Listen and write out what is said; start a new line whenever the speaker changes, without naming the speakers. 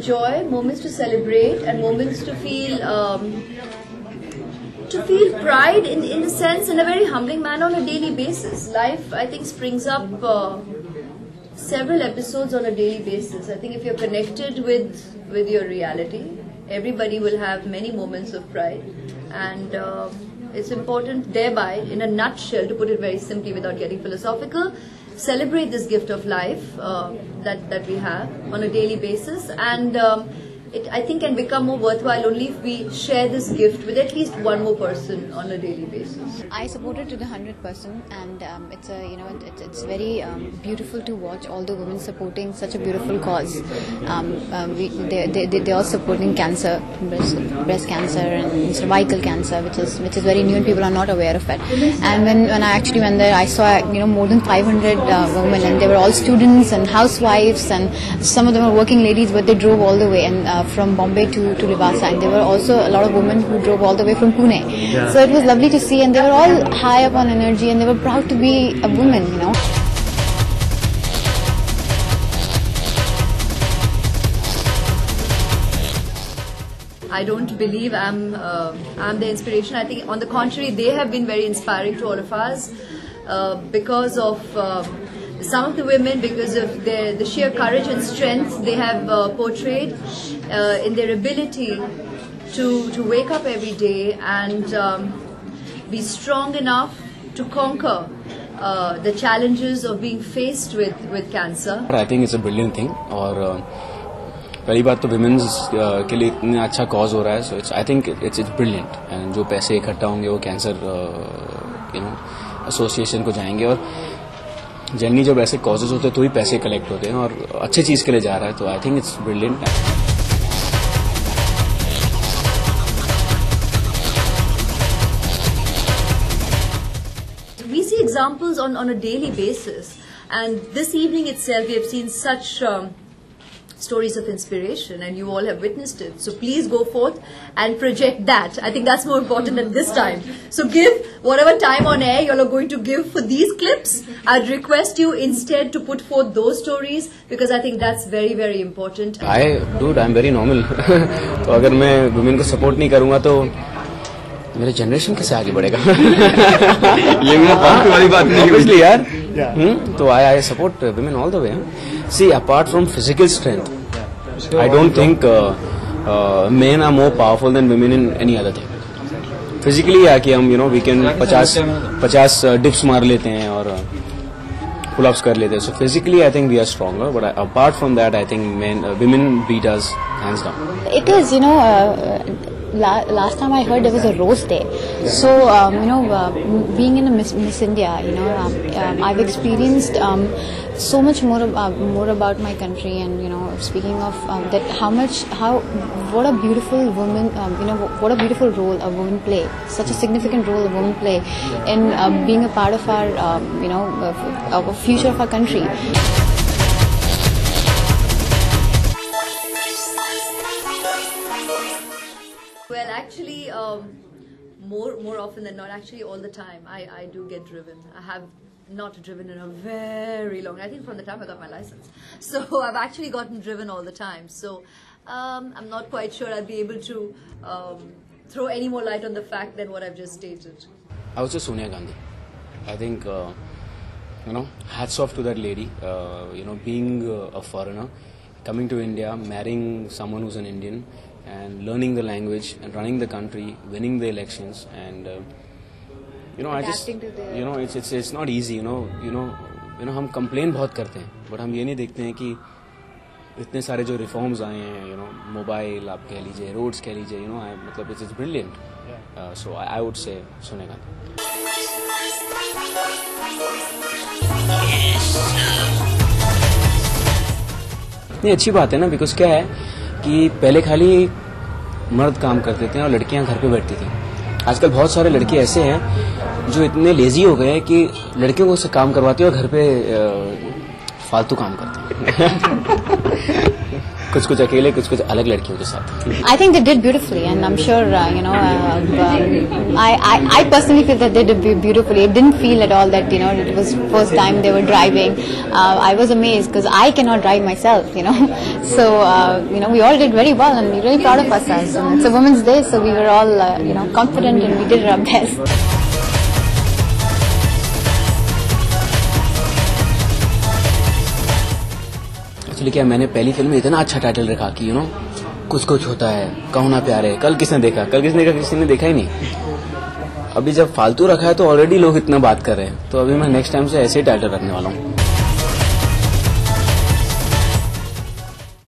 joy, moments to celebrate, and moments to feel pride in a sense, in a very humbling manner on a daily basis. Life, I think, springs up several episodes on a daily basis. I think if you're connected with your reality, everybody will have many moments of pride, and it's important thereby, in a nutshell, to put it very simply without getting philosophical, celebrate this gift of life that we have on a daily basis, and it, I think, can become more worthwhile only if we share this gift with at least one more person on a daily basis.
I support it to the 100%, and it's very beautiful to watch all the women supporting such a beautiful cause. They are supporting cancer, breast cancer and cervical cancer, which is very new and people are not aware of it. And when I actually went there, I saw more than 500 women, and they were all students and housewives, and some of them were working ladies, but they drove all the way and from Bombay to Rivasa, and there were also a lot of women who drove all the way from Pune. Yeah. So it was lovely to see, and they were all high up on energy, and they were proud to be a woman,
I don't believe I'm the inspiration. I think, on the contrary, they have been very inspiring to all of us because of some of the women, because of the sheer courage and strength they have portrayed in their ability to wake up every day and be strong enough to conquer the challenges of being faced with cancer.
I think it's a brilliant thing, और पहली बात तो women's के लिए इतना अच्छा cause हो रहा है, so I think it's brilliant, and जो पैसे इकट्ठा होंगे वो कैंसर एसोसिएशन को जाएंगे, और जनरली जब ऐसे कॉजेज होते हैं तो ही पैसे कलेक्ट होते हैं और अच्छी चीज के लिए जा रहा है, तो आई think it's brilliant.
We see examples on a daily basis, and this evening itself we have seen such stories of inspiration, and you all have witnessed it. So please go forth and project that. I think that's more important at this time. So give whatever time on air you're going to give for these clips. I'd request you instead to put forth those stories, because I think that's very, very important.
I'm very normal. तो अगर मैं women को support नहीं करूँगा तो मेरे generation कैसे आगे बढ़ेगा? ये मेरा फालतू वाली बात नहीं है, obviously यार. तो I support women all the way. See, apart from physical strength, I don't think men are more powerful than women in any other thing. Physically कि हम we can 50 dips मार लेते हैं और pull-ups कर लेते हैं. So physically I think we are stronger, but apart from that I think women beat us hands down.
It is, last time I heard there was a Rose Day. So, being in a Miss India, I've experienced so much more about my country, and speaking of that, what a beautiful woman, what a beautiful role a woman play, such a significant role a woman play in being a part of our, our future of our country.
Well, actually, more often than not, actually all the time, I do get driven. I have not driven in a very long, I think from the time I got my license. So I've actually gotten driven all the time. So I'm not quite sure I'll be able to throw any more light on the fact than what I've just stated.
I was just Sonia Gandhi. I think, hats off to that lady, being a foreigner, coming to India, marrying someone who's an Indian, and learning the language and running the country, winning the elections, and I just it's not easy. हम complain बहुत करते हैं, but हम ये नहीं देखते हैं कि इतने सारे जो reforms आए हैं, mobile आप कह लीजिए, roads कह लीजिए, मतलब it's brilliant. So I would say Sonia Gandhi. नहीं, अच्छी बात है ना, बिकॉज क्या है कि पहले खाली मर्द काम करते थे और लड़कियां घर पे बैठती थी. आजकल बहुत सारे लड़के ऐसे हैं जो इतने लेजी हो गए हैं कि लड़कियों को उससे काम करवाते हैं और घर पे फालतू काम करते हैं. कुछ कुछ अकेले, कुछ कुछ अलग लड़कियों के साथ।
I think they did beautifully, and I'm sure I personally feel that they did beautifully. It didn't feel at all that it was first time they were driving. I was amazed because I cannot drive myself, So we all did very well, and we're really proud of ourselves. And it's a Women's Day, so we were all confident, and we did our best.
Actually क्या, मैंने पहली film में इतना अच्छा title रखा कि कुछ कुछ होता है, कहो ना प्यारे, कल किसने देखा, किसी ने देखा ही नहीं। अभी जब फालतू रखा है तो ऑलरेडी लोग इतना बात कर रहे हैं, तो अभी मैं नेक्स्ट टाइम से ऐसे ही टाइटल रखने वाला हूँ।